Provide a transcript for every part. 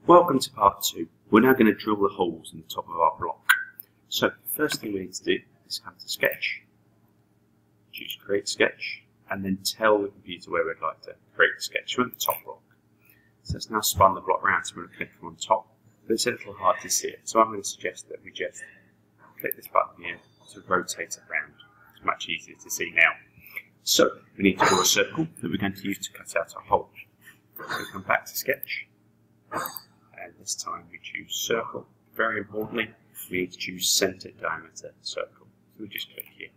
Welcome to part 2. We're now going to drill the holes in the top of our block. So the first thing we need to do is come to Sketch, choose Create Sketch, and then tell the computer where we'd like to create the sketch. We're on the top block. So it's now spun the block round, so we're going to click from on top, but it's a little hard to see it. So I'm going to suggest that we just click this button here to rotate it around. It's much easier to see now. So we need to draw a circle that we're going to use to cut out our hole. So we come back to Sketch, and this time we choose Circle. Very importantly, we need to choose Center Diameter Circle. So we just click here.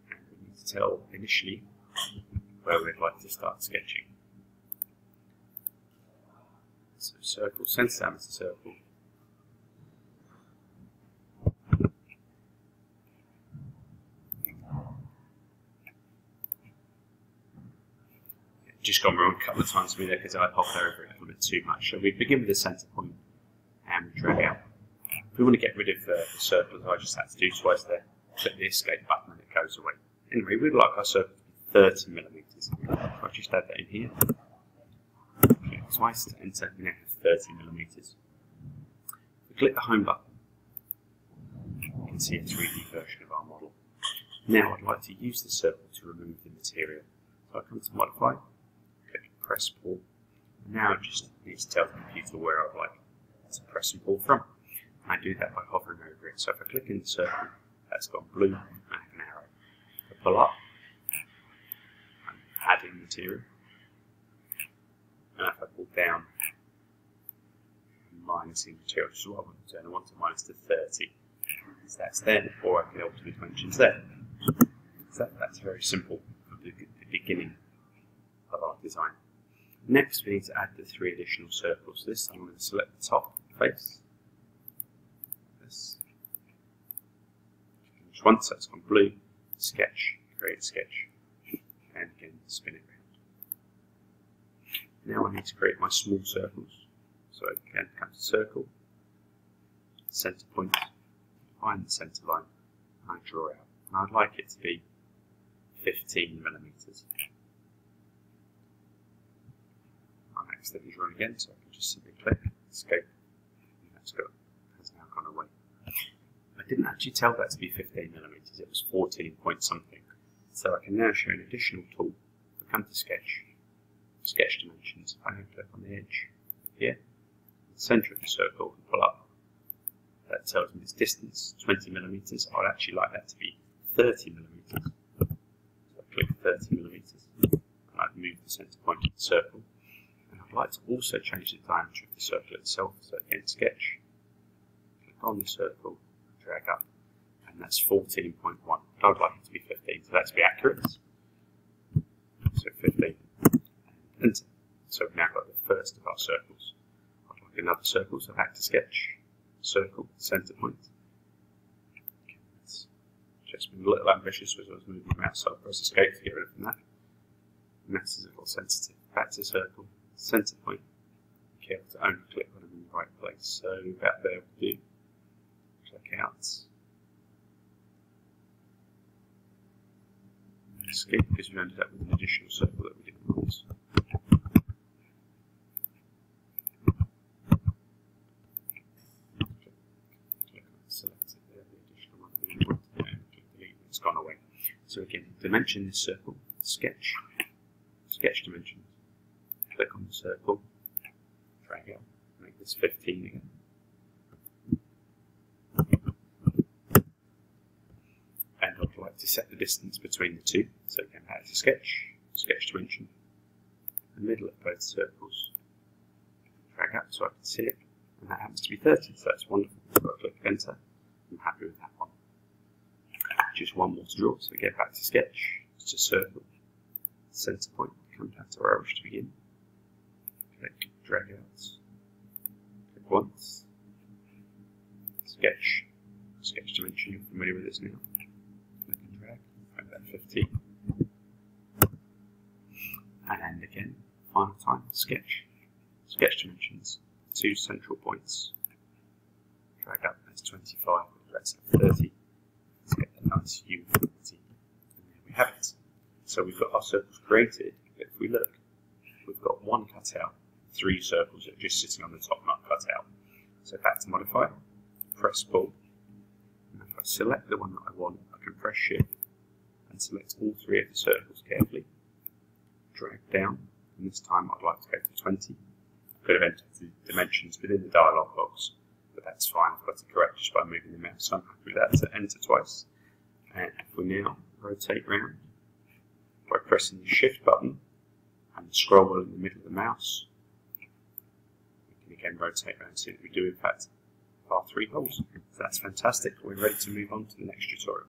And we need to tell initially where we'd like to start sketching. So Circle, Center Diameter Circle. Just gone wrong a couple of times with it because I hopped over it a little bit too much. So we begin with the centre point and we drag out. If we want to get rid of the circle, I just had to do twice there, click the escape button and it goes away. Anyway, we'd like our circle to be 30 millimetres. I'll just add that in here. Click twice to enter, we now have 30 millimetres. We click the home button. You can see a 3D version of our model. Now I'd like to use the circle to remove the material. So I come to Modify. Press pull. Now I just need to tell the computer where I'd like to press and pull from. I do that by hovering over it. So if I click in the circle, that's gone blue and I have an arrow. If I pull up, I'm adding material. And if I pull down, I'm minusing material. Which is what I want to do. I want to minus to 30. So that's there, or I can alter the dimensions there. So that's very simple from the beginning of our design. Next, we need to add the 3 additional circles. This time I'm going to select the top face. This. Change once, that's gone blue. Sketch, create sketch. And again, spin it around. Now I need to create my small circles. So again, come to circle, center point, find the center line, and I draw out. And I'd like it to be 15 millimetres. I'm accidentally drawn again, so I can just simply click, escape, and has now gone away. I didn't actually tell that to be 15 millimetres, it was 14 point something. So I can now show an additional tool. I come to Sketch, Sketch Dimensions. I can click on the edge here, the centre of the circle, and pull up. That tells me its distance, 20 millimetres. I'd actually like that to be 30 millimetres. So I click 30 millimetres, and I've moved the centre point of the circle. I'd like to also change the diameter of the circle itself, so again Sketch, click on the circle, drag up, and that's 14.1. I'd like it to be 15, so that's to be accurate. So 15, and enter. So we've now got the first of our circles. I'd like another circle, so back to Sketch, circle, centre point. Okay, that's just been a little ambitious as I was moving the mouse, so I'll press escape to get rid of that. And that's a little sensitive. Back to circle. Center point, careful to only click when I'm in the right place. So about there we do. Click out. Escape because we ended up with an additional circle that we didn't want. Click on select it there, the additional one that we want, and click delete, it's gone away. So again, dimension this circle, sketch, sketch dimension. Click on the circle, drag out, make this 15 again. And I'd like to set the distance between the two. So again, back to Sketch, Sketch Dimension, the middle of both circles, drag out so I can see it, and that happens to be 30, so that's wonderful. So I click Enter, I'm happy with that one. Just one more to draw, so get back to Sketch, it's a circle, center point, come down to where I wish to begin. Click, drag out, click once, sketch, sketch dimension, you're familiar with this now, click and drag, make that 15, and again, final time, sketch, sketch dimensions, 2 central points, drag up, that's 25, that's 30, let's get a nice uniformity, and there we have it. So we've got our circles created, but if we look, we've got one cut out, 3 circles that are just sitting on the top not cut out. So back to modify, press pull, and if I select the one that I want, I can press shift and select all 3 of the circles carefully, drag down, and this time I'd like to go to 20. I could have entered the dimensions within the dialog box, but that's fine, I've got it correct just by moving the mouse, so I'm happy with that. So enter twice, and if we now rotate round by pressing the shift button and the scroll wheel in the middle of the mouse, we can again rotate around and see that we do in fact have our 3 holes. So that's fantastic, we're ready to move on to the next tutorial.